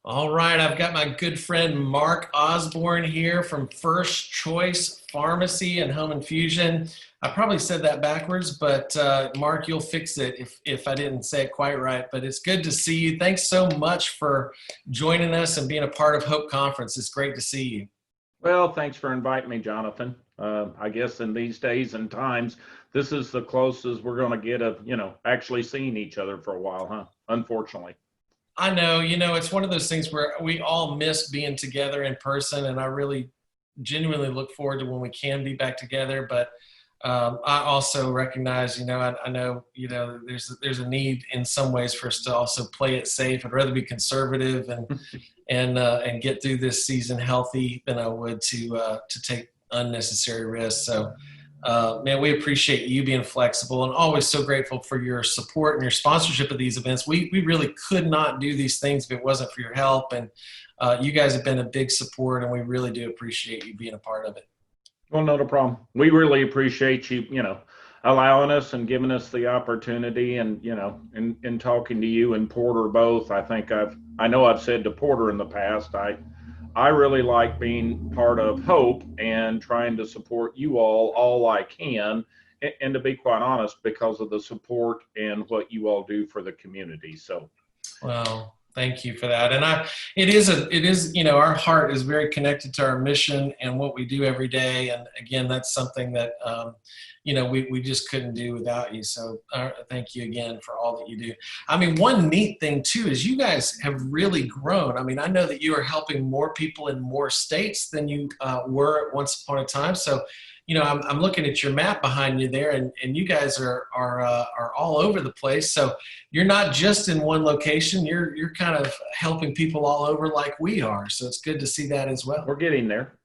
All right, I've got my good friend Mark Osborne here from First Choice Pharmacy and Home Infusion. I probably said that backwards, but Mark, you'll fix it if I didn't say it quite right. But it's good to see you. Thanks so much for joining us and being a part of Hope Conference. It's great to see you. Well, thanks for inviting me, Jonathan. I guess in these days and times, this is the closest we're going to get of, actually seeing each other for a while, huh? Unfortunately. I know, it's one of those things where we all miss being together in person, and I really genuinely look forward to when we can be back together. But I also recognize, I know, there's a need in some ways for us to also play it safe. I'd rather be conservative and get through this season healthy than I would to take unnecessary risks. So, man, we appreciate you being flexible and always so grateful for your support and your sponsorship of these events. We really could not do these things if it wasn't for your help, and you guys have been a big support, and we really do appreciate you being a part of it. Well, not a problem. We really appreciate you, allowing us and giving us the opportunity, and in talking to you and Porter both. I know I've said to Porter in the past, I really like being part of Hope and trying to support you all I can, and to be quite honest, because of the support and what you all do for the community. So, Well, thank you for that. And it is, our heart is very connected to our mission and what we do every day. And again, that's something that, we just couldn't do without you. So thank you again for all that you do. I mean, one neat thing too, is you guys have really grown. I mean, I know that you are helping more people in more states than you were once upon a time. So, I'm looking at your map behind you there, and you guys are all over the place. So you're not just in one location. You're kind of helping people all over like we are. So it's good to see that as well. we're getting there.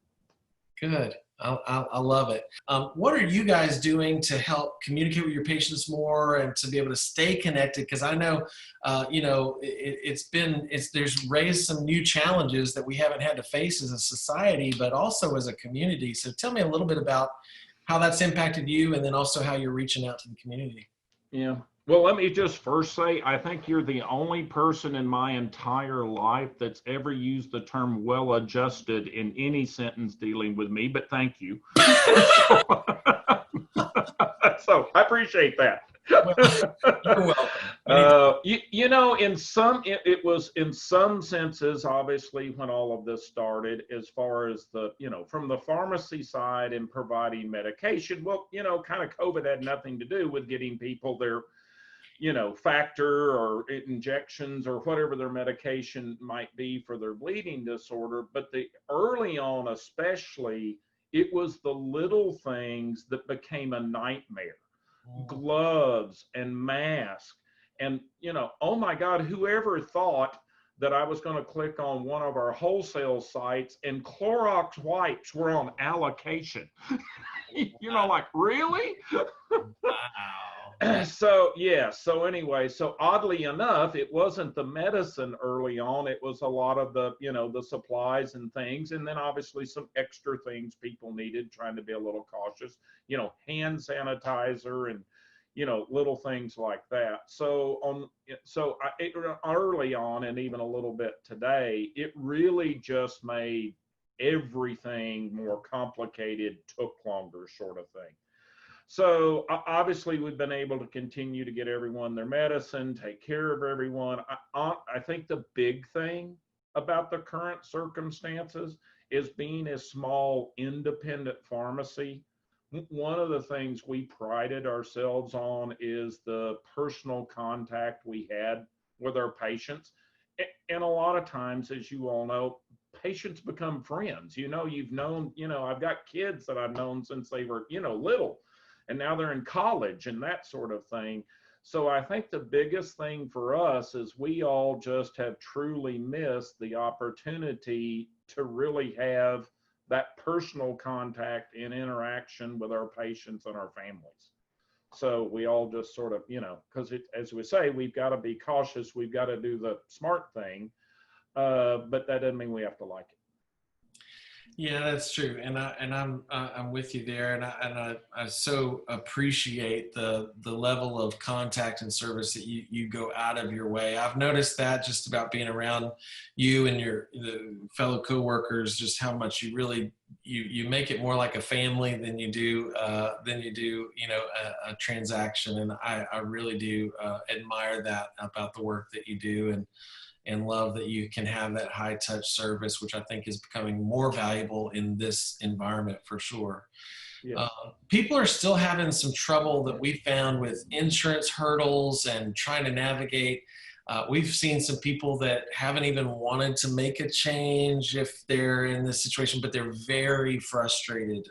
Good. I love it. What are you guys doing to help communicate with your patients more and to be able to stay connected? Because I know, there's raised some new challenges that we haven't had to face as a society, but also as a community. So tell me a little bit about how that's impacted you, and then also how you're reaching out to the community. Yeah. Well, let me just first say, I think you're the only person in my entire life that's ever used the term well adjusted in any sentence dealing with me, but thank you. so, so I appreciate that. Well, you're welcome. It was in some senses, obviously, when all of this started, as far as from the pharmacy side and providing medication, well, kind of COVID had nothing to do with getting people their factor or injections or whatever their medication might be for their bleeding disorder. But the early on, especially, it was the little things that became a nightmare. Gloves and masks. And, oh my God, whoever thought that I was going to click on one of our wholesale sites and Clorox wipes were on allocation? Like, really? Wow. So anyway, so oddly enough, it wasn't the medicine early on. It was a lot of the supplies and things. And then obviously some extra things people needed, trying to be a little cautious, hand sanitizer and, little things like that. Early on, and even a little bit today, it really just made everything more complicated, took longer, sort of thing. So obviously we've been able to continue to get everyone their medicine, take care of everyone. I think the big thing about the current circumstances is being a small independent pharmacy. One of the things we prided ourselves on is the personal contact we had with our patients. And a lot of times, as you all know, patients become friends. You've known, I've got kids that I've known since they were, little, and now they're in college and that sort of thing. So I think the biggest thing for us is we all just have truly missed the opportunity to really have that personal contact and interaction with our patients and our families. So we all just sort of, because as we say, we've got to be cautious. We've got to do the smart thing, but that doesn't mean we have to like it. Yeah, that's true, and I'm with you there, and I so appreciate the level of contact and service that you go out of your way. I've noticed that just about being around you and your the fellow coworkers, just how much you really you make it more like a family than you do a transaction, and I really do admire that about the work that you do, and love that you can have that high touch service, which I think is becoming more valuable in this environment for sure. Yes. People are still having some trouble that we found with insurance hurdles and trying to navigate. We've seen some people that haven't even wanted to make a change if they're in this situation, but they're very frustrated,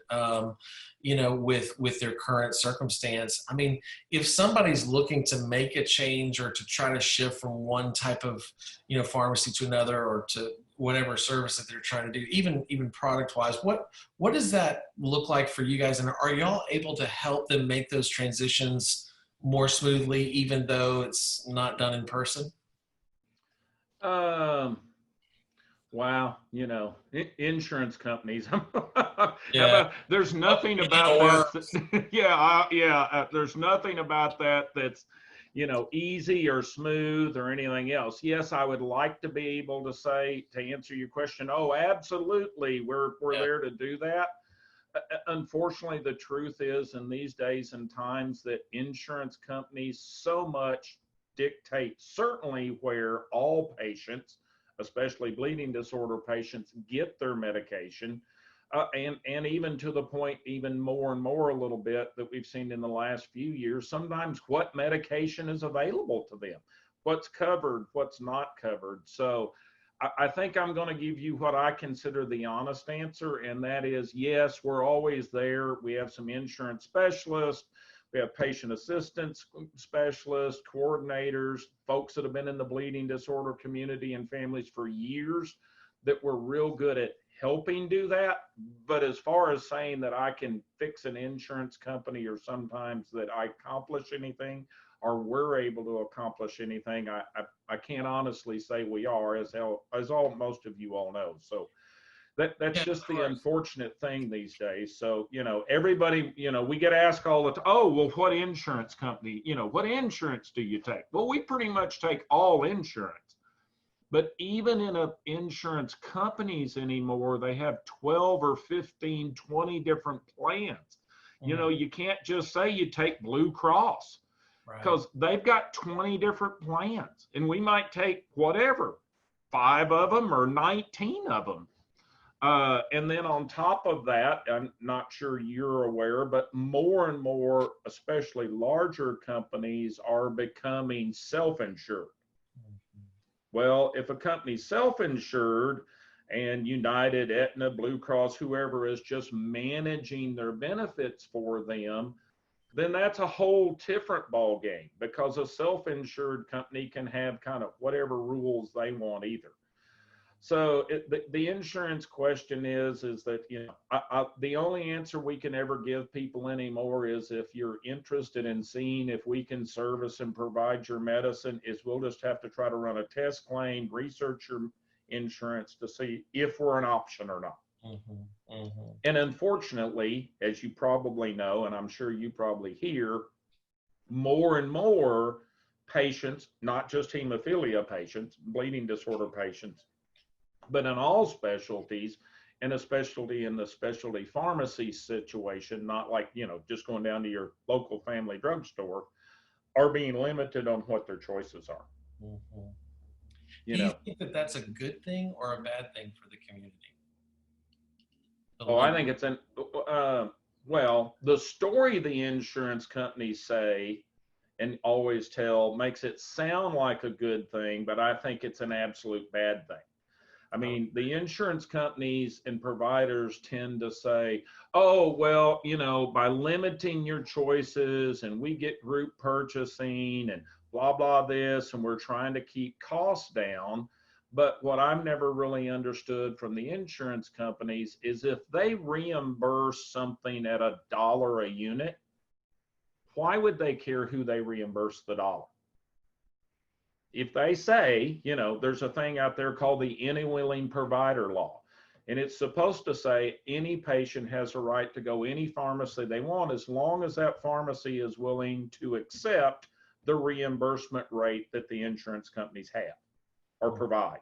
with their current circumstance. I mean, if somebody's looking to make a change or to try to shift from one type of, pharmacy to another or to whatever service that they're trying to do, even product wise, what does that look like for you guys? And are y'all able to help them make those transitions more smoothly, even though it's not done in person? Um, wow, insurance companies. How Yeah. about there's Oh, nothing you about know, that. or Yeah, yeah. There's nothing about that that's, easy or smooth or anything else. Yes, I would like to be able to say to answer your question. Oh, absolutely, we're yeah, there to do that. Unfortunately, the truth is, in these days and times, that insurance companies so much dictate certainly where all patients, especially bleeding disorder patients, get their medication. And even to the point, even more and more a little bit that we've seen in the last few years, sometimes what medication is available to them, what's covered, what's not covered. So I think I'm going to give you what I consider the honest answer, and that is yes, we're always there. We have some insurance specialists, we have patient assistance specialists, coordinators, folks that have been in the bleeding disorder community and families for years that we're real good at helping do that. But as far as saying that I can fix an insurance company or sometimes that I accomplish anything, or we're able to accomplish anything, I can't honestly say we are, as all most of you all know. So that's yeah, just of the course. unfortunate thing these days. So everybody, we get asked all the time, oh, well, what insurance company, what insurance do you take? Well, we pretty much take all insurance. But even in insurance companies anymore, they have 12 or 15, 20 different plans. Mm, You can't just say you take Blue Cross right. because they've got 20 different plans, and we might take whatever, 5 of them or 19 of them. And then on top of that, I'm not sure you're aware, but more and more, especially larger companies, are becoming self insured. Mhm. Well, if a company's self insured and United, Aetna, Blue Cross, whoever is just managing their benefits for them, then that's a whole different ball game because a self-insured company can have kind of whatever rules they want either. So the insurance question is that the only answer we can ever give people anymore is if you're interested in seeing if we can service and provide your medicine, is we'll just have to try to run a test claim, research your insurance to see if we're an option or not. Mhm, mhm. And unfortunately, as you probably know, and I'm sure you probably hear, more and more patients, not just hemophilia patients, bleeding disorder patients, but in all specialties, and especially in the specialty pharmacy situation, not like, just going down to your local family drugstore, are being limited on what their choices are. Mhm. You Do you know, think that that's a good thing or a bad thing for the community? The oh, I limit. think it's well, the story the insurance companies say and always tell makes it sound like a good thing, but I think it's an absolute bad thing. I Oh, mean, the insurance companies and providers tend to say, oh, well, by limiting your choices and we get group purchasing and blah, blah, this, and we're trying to keep costs down. But what I've never really understood from the insurance companies is if they reimburse something at $1 a unit, why would they care who they reimburse the dollar? If they say, there's a thing out there called the anti-willing provider law. And it's supposed to say any patient has a right to go any pharmacy they want as long as that pharmacy is willing to accept the reimbursement rate that the insurance companies have or provide.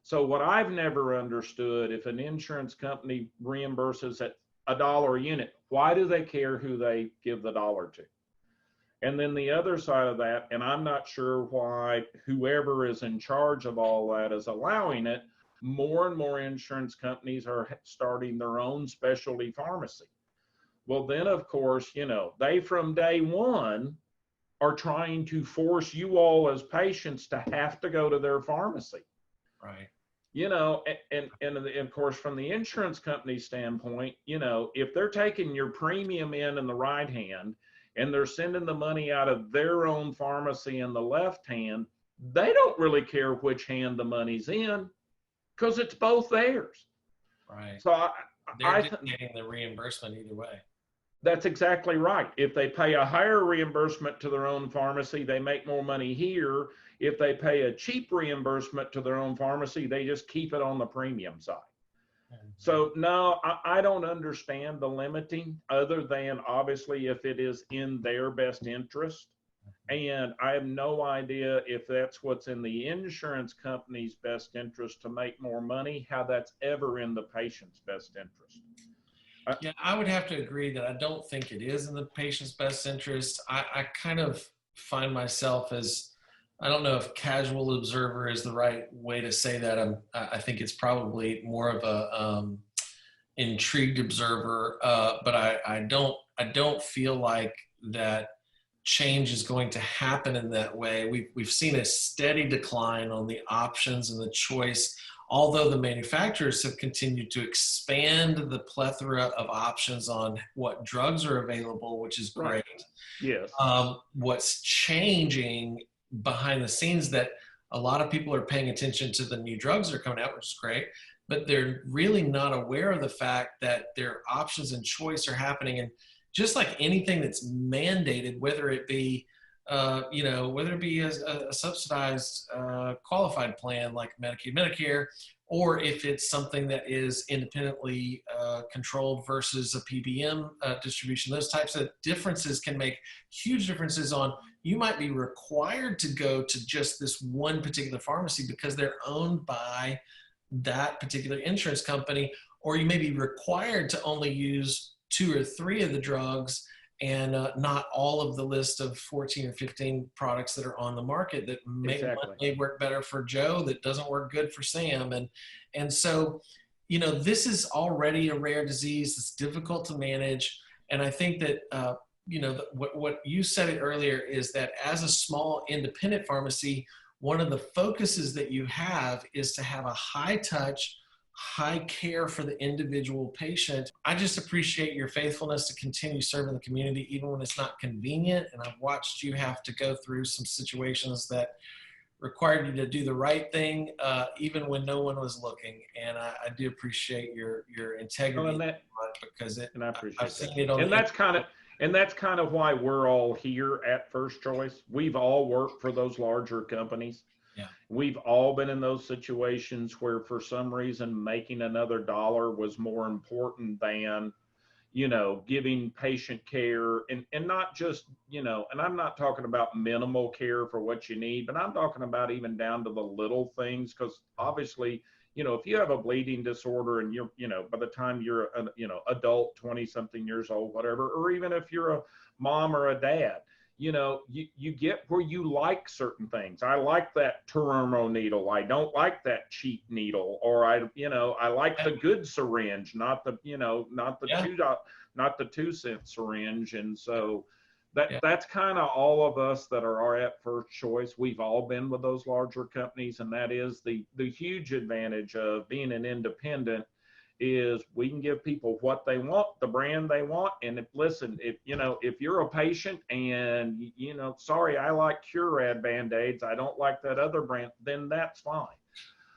So what I've never understood, if an insurance company reimburses at $1 a unit, why do they care who they give the dollar to? And then the other side of that, and I'm not sure why whoever is in charge of all that is allowing it, more and more insurance companies are starting their own specialty pharmacy. Well, then, of course, they from day one are trying to force you all as patients to have to go to their pharmacy. Right. And of course, from the insurance company standpoint, if they're taking your premium in the right hand and they're sending the money out of their own pharmacy in the left hand, they don't really care which hand the money's in because it's both theirs. Right. So they're dictating the reimbursement either way. That's exactly right. If they pay a higher reimbursement to their own pharmacy, they make more money here. If they pay a cheap reimbursement to their own pharmacy, they just keep it on the premium side. So no, I don't understand the limiting other than obviously if it is in their best interest. And I have no idea if that's what's in the insurance company's best interest to make more money, how that's ever in the patient's best interest. Yeah, I would have to agree that I don't think it is in the patient's best interest. I kind of find myself as, I don't know if casual observer is the right way to say that. I think it's probably more of a intrigued observer, but I don't feel like that change is going to happen in that way. We've seen a steady decline on the options and the choice, although the manufacturers have continued to expand the plethora of options on what drugs are available, which is great. Right. Yes. What's changing behind the scenes that a lot of people are paying attention to the new drugs that are coming out, which is great, but they're really not aware of the fact that their options and choice are happening. And just like anything that's mandated, whether it be whether it be a subsidized qualified plan like Medicaid, Medicare, or if it's something that is independently controlled versus a PBM distribution, those types of differences can make huge differences on, you might be required to go to just this one particular pharmacy because they're owned by that particular insurance company, or you may be required to only use 2 or 3 of the drugs and not all of the list of 14 or 15 products that are on the market that may work better for Joe that doesn't work good for Sam. And so, this is already a rare disease. It's difficult to manage. And I think that, what you said it earlier is that as a small independent pharmacy, one of the focuses that you have is to have a high touch, high care for the individual patient. I just appreciate your faithfulness to continue serving the community, even when it's not convenient. And I've watched you have to go through some situations that required you to do the right thing, even when no one was looking. And I do appreciate your integrity, because I appreciate I've seen it on and that's kind of why we're all here at First Choice. We've all worked for those larger companies. Yeah. We've all been in those situations where for some reason making another dollar was more important than, giving patient care and not just, and I'm not talking about minimal care for what you need, but I'm talking about even down to the little things. Because obviously, if you have a bleeding disorder and you're, by the time you're an, adult, 20 something years old, whatever, or even if you're a mom or a dad, you get where you like certain things. I like that Terumo needle. I don't like that cheap needle, or I like the good syringe, not the 2-cent syringe. And so that's kind of all of us that are at First Choice. We've all been with those larger companies, and that is the huge advantage of being an independent. Is we can give people what they want, the brand they want. And if you're a patient and sorry, I like Curad Band-Aids, I don't like that other brand, then that's fine.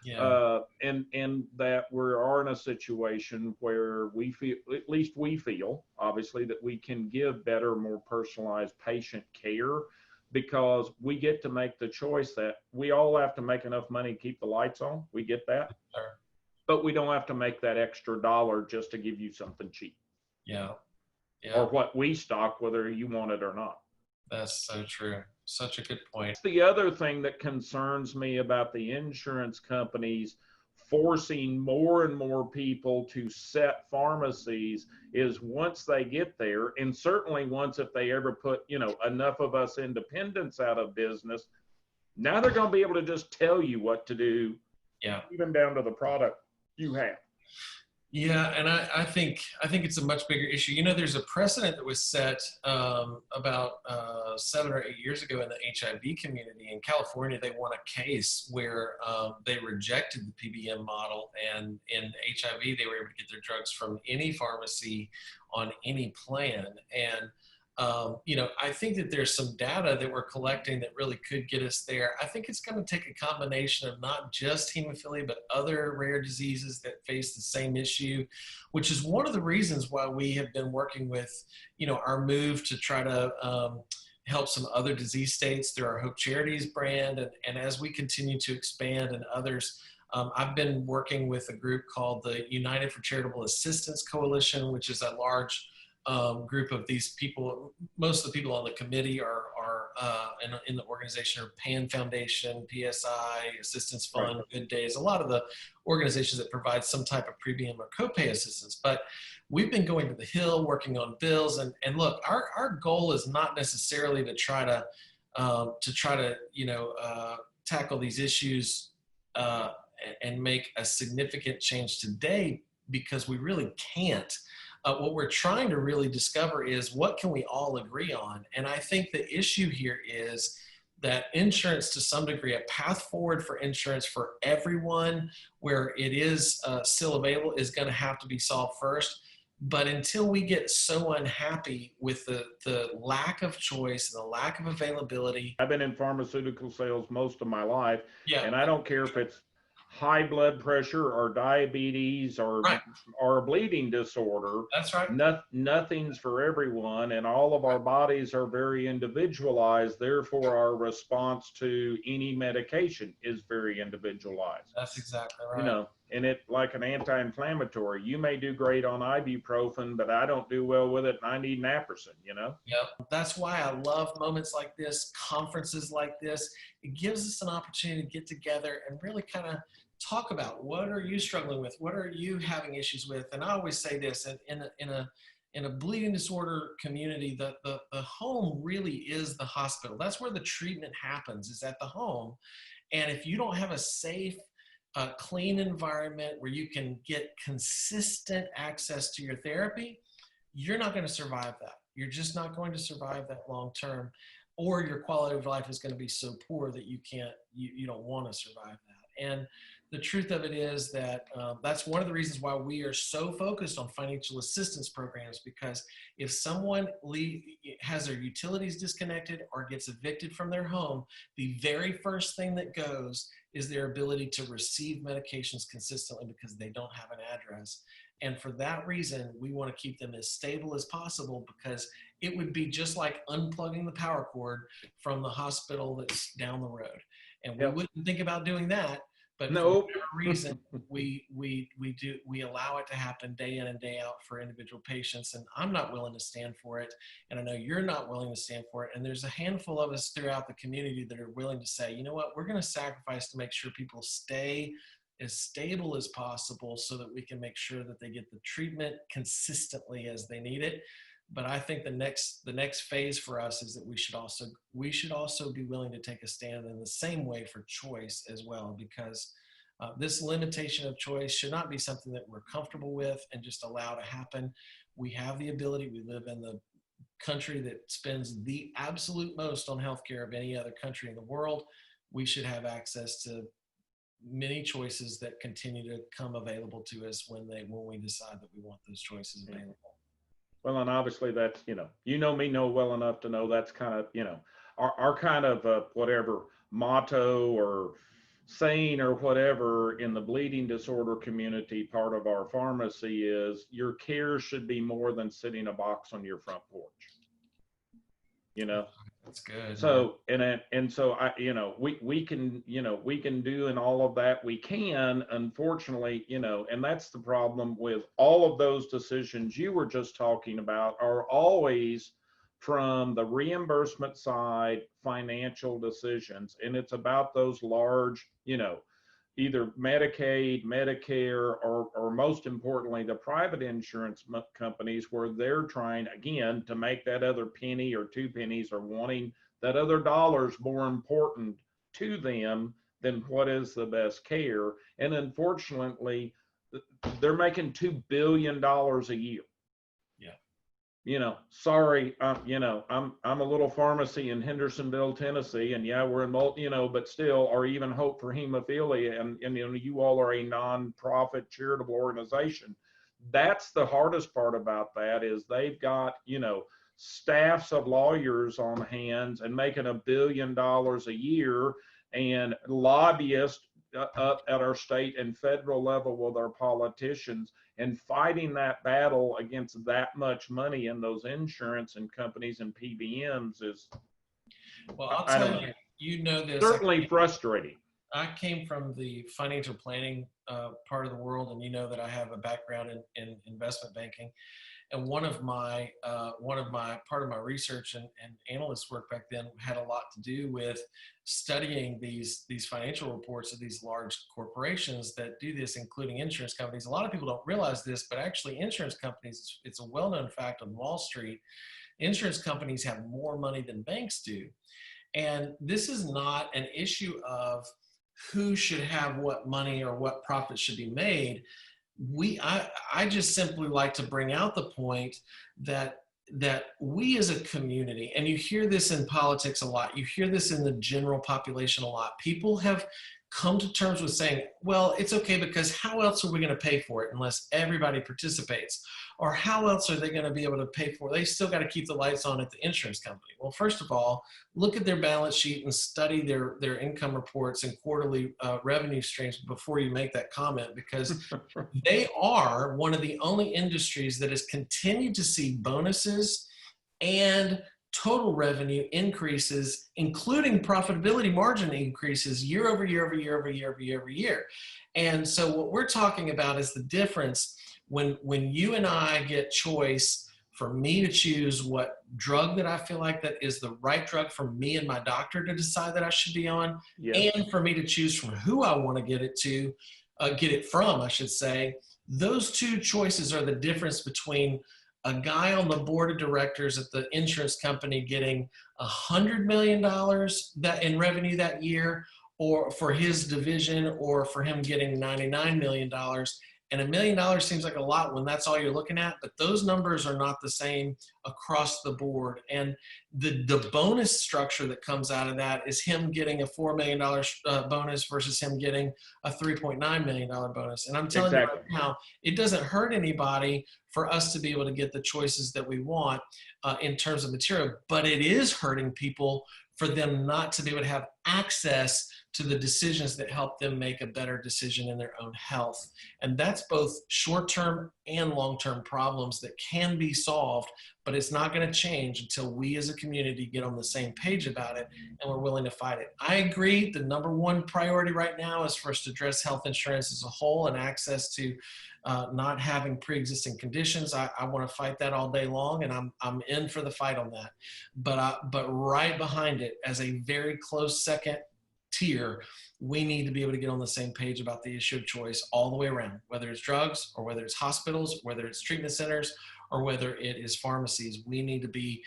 Yeah. And that we are in a situation where we feel, at least we feel, obviously, that we can give better, more personalized patient care, because we get to make the choice that we all have to make enough money to keep the lights on. We get that. Sure. but we don't have to make that extra dollar just to give you something cheap Yeah. or Yeah. what we stock, whether you want it or not. That's so true. Such a good point. The other thing that concerns me about the insurance companies forcing more and more people to set pharmacies is once they get there, and certainly once if they ever put, enough of us independents out of business, now they're going to be able to just tell you what to do, Yeah. even down to the product you have. Yeah, and I think it's a much bigger issue. There's a precedent that was set about 7 or 8 years ago in the HIV community in California. They won a case where they rejected the PBM model, and in HIV they were able to get their drugs from any pharmacy on any plan. And I think that there's some data that we're collecting that really could get us there. I think it's going to take a combination of not just hemophilia, but other rare diseases that face the same issue, which is one of the reasons why we have been working with, our move to try to help some other disease states through our Hope Charities brand. And as we continue to expand and others, I've been working with a group called the United for Charitable Assistance Coalition, which is a large group of these people. Most of the people on the committee are in the organization are PAN Foundation, PSI, Assistance Fund, Right. Good Days, a lot of the organizations that provide some type of premium or copay assistance. But we've been going to the Hill, working on bills, and look, our goal is not necessarily to try to tackle these issues and make a significant change today, because we really can't. What we're trying to really discover is what can we all agree on. And I think the issue here is that insurance, to some degree, a path forward for insurance for everyone where it is still available, is going to have to be solved first. But until we get so unhappy with the lack of choice and the lack of availability. I've been in pharmaceutical sales most of my life, Yeah. and I don't care if it's high blood pressure or diabetes Right. or a bleeding disorder. That's right. Nothing's for everyone, and all of our bodies are very individualized. Therefore, our response to any medication is very individualized. That's exactly right. And it, like an anti-inflammatory, you may do great on ibuprofen, but I don't do well with it, and I need naproxen. Yep. That's why I love moments like this, conferences like this. It gives us an opportunity to get together and really kind of talk about what are you struggling with, what are you having issues with. And I always say this: in a bleeding disorder community, the home really is the hospital. That's where the treatment happens, is at the home. And if you don't have a safe, clean environment where you can get consistent access to your therapy, you're not going to survive that. You're just not going to survive that long term, or your quality of life is going to be so poor that you don't want to survive that. And the truth of it is that that's one of the reasons why we are so focused on financial assistance programs, because if someone has their utilities disconnected or gets evicted from their home, the very first thing that goes is their ability to receive medications consistently, because they don't have an address. And for that reason, we want to keep them as stable as possible, because it would be just like unplugging the power cord from the hospital that's down the road. And we wouldn't think about doing that, but for whatever reason, we allow it to happen day in and day out for individual patients. And I'm not willing to stand for it. And I know you're not willing to stand for it. And there's a handful of us throughout the community that are willing to say, you know what, we're going to sacrifice to make sure people stay as stable as possible, so that we can make sure that they get the treatment consistently as they need it. But I think the next phase for us is that we should also be willing to take a stand in the same way for choice as well, because this limitation of choice should not be something that we're comfortable with and just allow to happen. We have the ability. We live in the country that spends the absolute most on healthcare of any other country in the world. We should have access to many choices that continue to come available to us when we decide that we want those choices available. Well, and obviously that's, me well enough to know that's kind of, our kind of whatever motto or saying or whatever in the bleeding disorder community part of our pharmacy is, your care should be more than sitting a box on your front porch. That's good, man. So and so I, we can, we can do in all of that we can, unfortunately, and that's the problem with all of those decisions you were just talking about are always from the reimbursement side, financial decisions, and it's about those large, either Medicaid, Medicare, or most importantly, the private insurance companies, where they're trying again to make that other penny or two pennies, or wanting that other dollar is more important to them than what is the best care. And unfortunately, they're making $2 billion a year. Yeah. Sorry, I'm a little pharmacy in Hendersonville, Tennessee, and yeah, we're in but still, or even Hope for Hemophilia, and you all are a non-profit charitable organization. That's the hardest part about that, is they've got, staffs of lawyers on hands and making $1 billion a year, and lobbyists up at our state and federal level with our politicians, and fighting that battle against that much money in those insurance and companies and PBMs is, Well, I'll I tell don't you, know, this. certainly frustrating. I came from the financial planning part of the world, and you know that I have a background in investment banking. And part of my research and analyst work back then had a lot to do with studying these financial reports of these large corporations that do this, including insurance companies. A lot of people don't realize this, but actually insurance companies, it's a well-known fact on Wall Street, insurance companies have more money than banks do. And this is not an issue of who should have what money or what profit should be made. I just simply like to bring out the point that we as a community, and you hear this in politics a lot, you hear this in the general population a lot, people have come to terms with saying, well, it's okay, because how else are we going to pay for it unless everybody participates? Or how else are they going to be able to pay for it? They still got to keep the lights on at the insurance company. Well, first of all, look at their balance sheet and study their income reports and quarterly revenue streams before you make that comment, because they are one of the only industries that has continued to see bonuses and total revenue increases, including profitability margin increases year over year over year over year over year over year. And so what we're talking about is the difference when you and I get choice, for me to choose what drug that I feel like that is the right drug for me and my doctor to decide that I should be on, Yes. and for me to choose from who I want to get it from, I should say. Those two choices are the difference between a guy on the board of directors at the insurance company getting $100 million that in revenue that year, or for his division, or for him getting $99 million. And $1 million seems like a lot when that's all you're looking at, but those numbers are not the same across the board. And the bonus structure that comes out of that is him getting a $4 million bonus versus him getting a $3.9 million bonus. And I'm telling you right now, it doesn't hurt anybody for us to be able to get the choices that we want in terms of material, but it is hurting people for them not to be able to have access to the decisions that help them make a better decision in their own health. And that's both short-term and long-term problems that can be solved, but it's not going to change until we as a community get on the same page about it and we're willing to fight it. I agree. The number one priority right now is for us to address health insurance as a whole and access to not having pre-existing conditions. I want to fight that all day long, and I'm in for the fight on that. But right behind it, as a very close second tier, we need to be able to get on the same page about the issue of choice all the way around, whether it's drugs or whether it's hospitals, whether it's treatment centers, or whether it is pharmacies. We need to be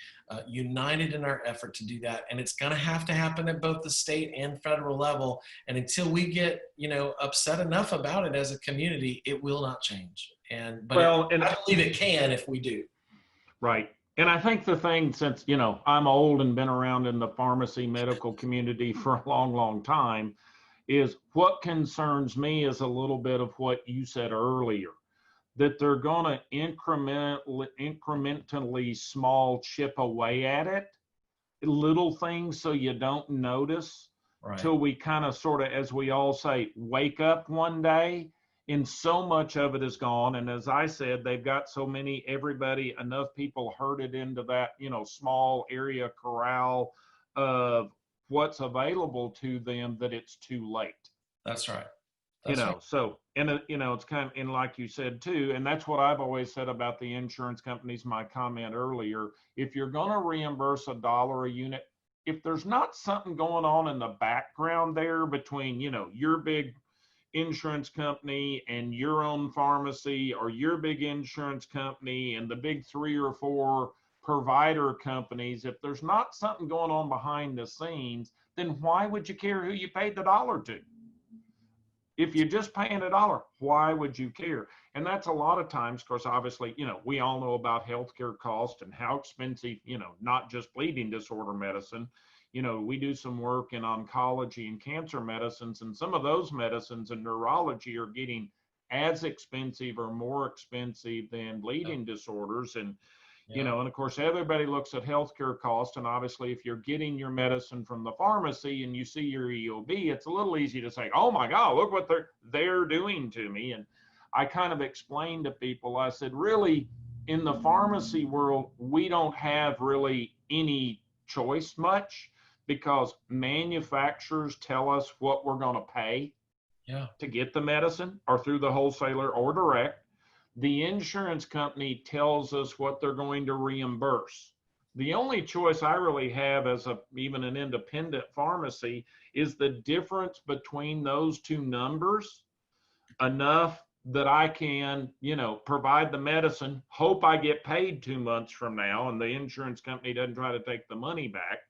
united in our effort to do that. And it's going to happen at both the state and federal level. And until we get, upset enough about it as a community, it will not change. I believe it can if we do. Right. And I think the thing, since, I'm old and been around in the pharmacy medical community for a long, long time, is what concerns me is a little bit of what you said earlier, that they're going to incrementally small chip away at it, little things so you don't notice, right, till we kind of sort of, as we all say, wake up one day and so much of it is gone. And as I said, they've got so many, everybody, enough people herded into that, small area corral of what's available to them that it's too late. That's right. That's right. So, and it's kind of, and like you said too, and that's what I've always said about the insurance companies, my comment earlier, if you're going to reimburse $1 a unit, if there's not something going on in the background there between, your big insurance company and your own pharmacy, or your big insurance company and the big 3 or 4 provider companies, if there's not something going on behind the scenes, then why would you care who you paid the dollar to? If you're just paying $1, why would you care? And that's a lot of times, of course, obviously, we all know about healthcare costs and how expensive, not just bleeding disorder medicine. We do some work in oncology and cancer medicines, and some of those medicines in neurology are getting as expensive or more expensive than bleeding disorders. And and of course, everybody looks at healthcare costs. And obviously, if you're getting your medicine from the pharmacy and you see your EOB, it's a little easy to say, oh my God, look what they're doing to me. And I kind of explained to people, I said, really, in the pharmacy world, we don't have really any choice much, because manufacturers tell us what we're going to pay to get the medicine, or through the wholesaler or direct. The insurance company tells us what they're going to reimburse. The only choice I really have as even an independent pharmacy is the difference between those two numbers enough that I can, provide the medicine, hope I get paid 2 months from now, and the insurance company doesn't try to take the money back.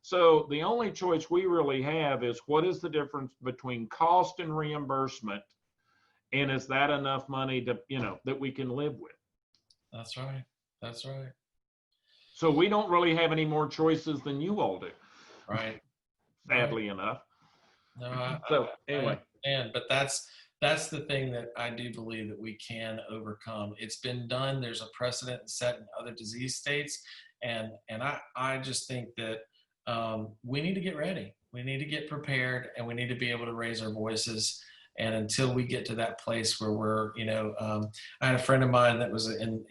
So the only choice we really have is, what is the difference between cost and reimbursement? And is that enough money to, that we can live with? That's right. That's right. So we don't really have any more choices than you all do. Right. Sadly enough. No, anyway. But that's the thing that I do believe that we can overcome. It's been done. There's a precedent set in other disease states. And I just think that we need to get ready. We need to get prepared, and we need to be able to raise our voices. And until we get to that place where we're, I had a friend of mine that was in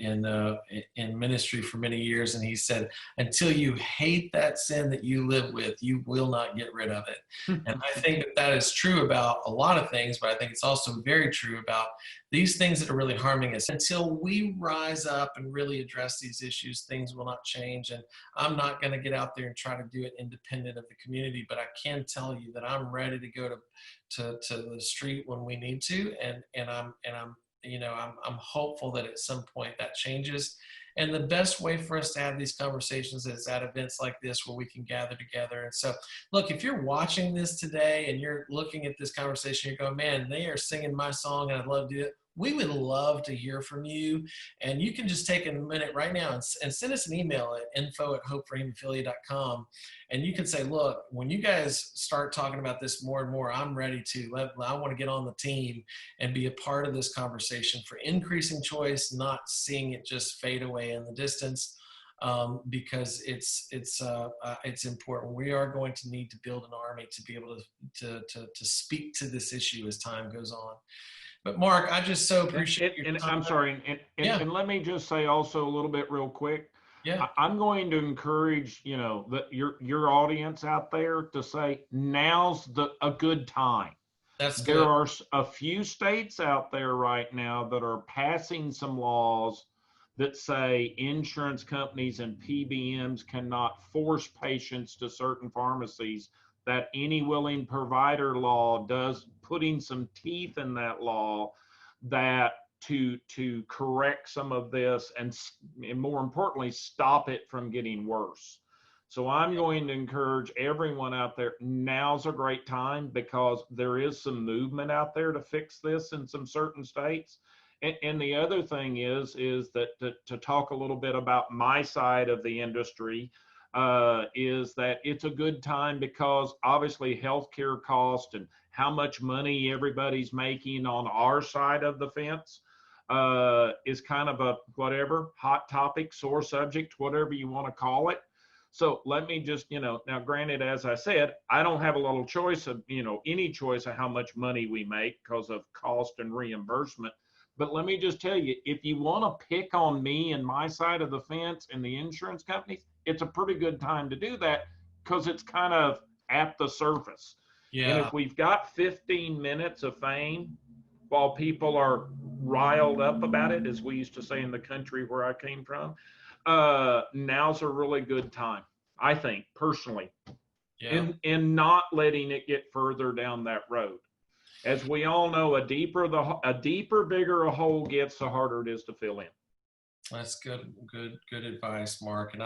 ministry for many years, and he said, until you hate that sin that you live with, you will not get rid of it. And I think that is true about a lot of things, but I think it's also very true about these things that are really harming us. Until we rise up and really address these issues, things will not change. And I'm not going to get out there and try to do it independent of the community, but I can tell you that I'm ready to go to the street when we need to, and I'm hopeful that at some point that changes. And the best way for us to have these conversations is at events like this, where we can gather together. And so, look, if you're watching this today and you're looking at this conversation, you're going, man, they are singing my song and I'd love to do it. We would love to hear from you. And you can just take a minute right now and send us an email at info@hopeforhemophilia.com. And you can say, look, when you guys start talking about this more and more, I'm ready to. I want to get on the team and be a part of this conversation for increasing choice, not seeing it just fade away in the distance. Because it's important. We are going to need to build an army to be able to speak to this issue as time goes on. But Mark, I just so appreciate your time. I'm sorry, and let me just say also a little bit real quick. Yeah. I'm going to encourage, your audience out there to say, now's a good time. That's good. There are a few states out there right now that are passing some laws that say insurance companies and PBMs cannot force patients to certain pharmacies. That any willing provider law does, putting some teeth in that law, that to correct some of this, and more importantly, stop it from getting worse. So I'm going to encourage everyone out there, now's a great time, because there is some movement out there to fix this in some certain states. And the other thing is that to talk a little bit about my side of the industry, is that it's a good time, because obviously healthcare cost and how much money everybody's making on our side of the fence is kind of a hot topic, sore subject, whatever you want to call it. So let me just, now granted, as I said, I don't have a little choice of, any choice of how much money we make because of cost and reimbursement. But let me just tell you, if you want to pick on me and my side of the fence and the insurance companies, it's a pretty good time to do that because it's kind of at the surface. And Yeah. if we've got 15 minutes of fame while people are riled up about it, as we used to say in the country where I came from, now's a really good time, I think, personally, Yeah. in not letting it get further down that road. As we all know, a deeper, bigger a hole gets, the harder it is to fill in. That's good advice, Mark. And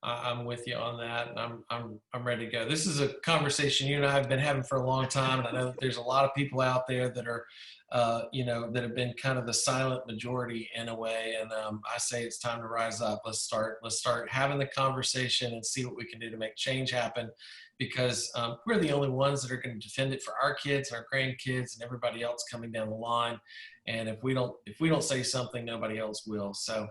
I'm with you on that. And I'm ready to go. This is a conversation you and I have been having for a long time, and I know that there's a lot of people out there that are, that have been kind of the silent majority in a way. And I say it's time to rise up. Let's start having the conversation and see what we can do to make change happen, because we're the only ones that are going to defend it for our kids and our grandkids and everybody else coming down the line. And if we don't say something, nobody else will. So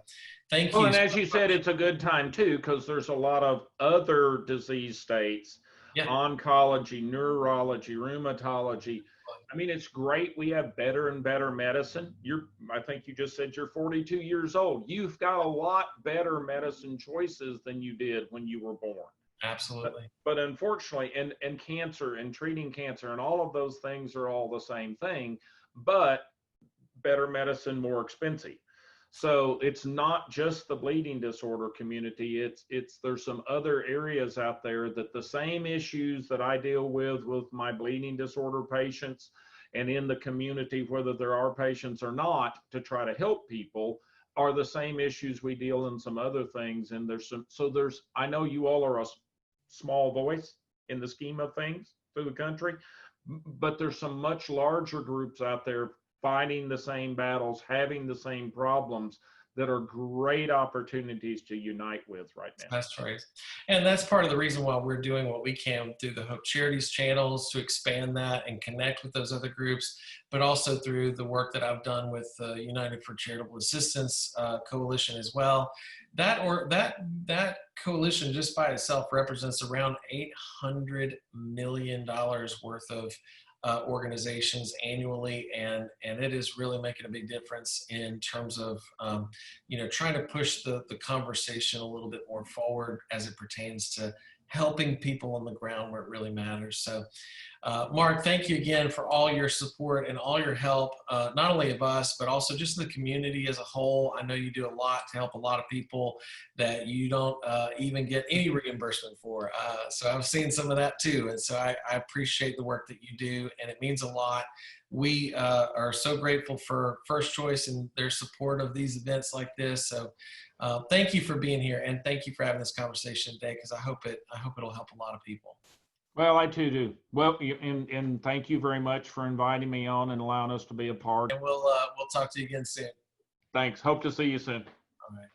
thank Well, you and so as you said, much. it's a good time too, because there's a lot of other disease states, Yeah. oncology, neurology, rheumatology. I mean, it's great. We have better and better medicine. I think you just said you're 42 years old. You've got a lot better medicine choices than you did when you were born. Absolutely. But unfortunately, and cancer and treating cancer and all of those things are all the same thing, but better medicine, more expensive. So it's not just the bleeding disorder community. There's some other areas out there that the same issues that I deal with my bleeding disorder patients and in the community, whether there are patients or not, to try to help people, are the same issues we deal in some other things. And I know you all are a small voice in the scheme of things through the country, but there's some much larger groups out there fighting the same battles, having the same problems, that are great opportunities to unite with right now. That's right. And that's part of the reason why we're doing what we can through the Hope Charities channels to expand that and connect with those other groups, but also through the work that I've done with the United for Charitable Assistance Coalition as well. That coalition just by itself represents around $800 million worth of organizations annually, and it is really making a big difference in terms of trying to push the conversation a little bit more forward as it pertains to helping people on the ground where it really matters. So Mark, thank you again for all your support and all your help, not only of us, but also just the community as a whole. I know you do a lot to help a lot of people that you don't even get any reimbursement for. So I've seen some of that too. And so I appreciate the work that you do, and it means a lot. We are so grateful for First Choice and their support of these events like this. So thank you for being here, and thank you for having this conversation today, because I hope it'll help a lot of people. Well, I too do. Well, and thank you very much for inviting me on and allowing us to be a part. And we'll talk to you again soon. Thanks. Hope to see you soon. All right.